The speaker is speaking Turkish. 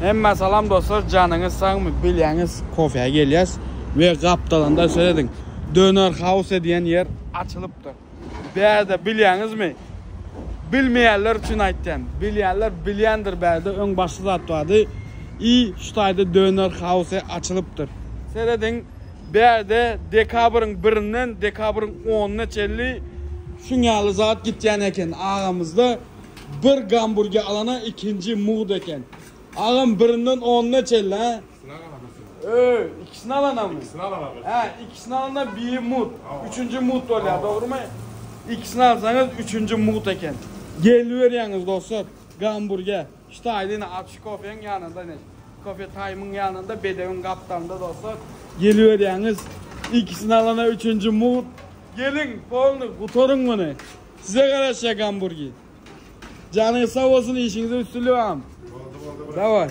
Hem salam dostlar, canınız sağ mı? Bilyaniz kofeye geliyoruz ve kaptalanda söyledim. Döner House diyen yer açılıptır. Beyde bilyaniz mi? Bilmeyenler için ayttan. Bilyenler bilyendir beyde. Ön başlı zat vardı. Şutayda Döner House açılıptır. Söyledim. Beyde dekabrın 1'inden dekabrın 10'una çelli şunyalı zat gideceğin eken ağamızda bir hamburger alana ikinci muğd eken. Ağam 1'inden 10'una çelli ha. İkisini alana mı? İkisini alana. İkisini alana bir muğd. Üçüncü muğd oluyor, doğru mu? İkisini alsanız üçüncü muğd eken. Geliveriyorsunuz dostlar. Hamburger. İşte aydın açık kofenin yanında ne? Kofe time'ın yanında bedevin kaptanında dostlar. Geliveriyorsunuz. İkisini alana üçüncü muğd. Gelin, polunu, kutorun bunu. Size karışacak hamburger. Canınız sağ olsun, işinize üstünlüğü var. Oldu. Davay.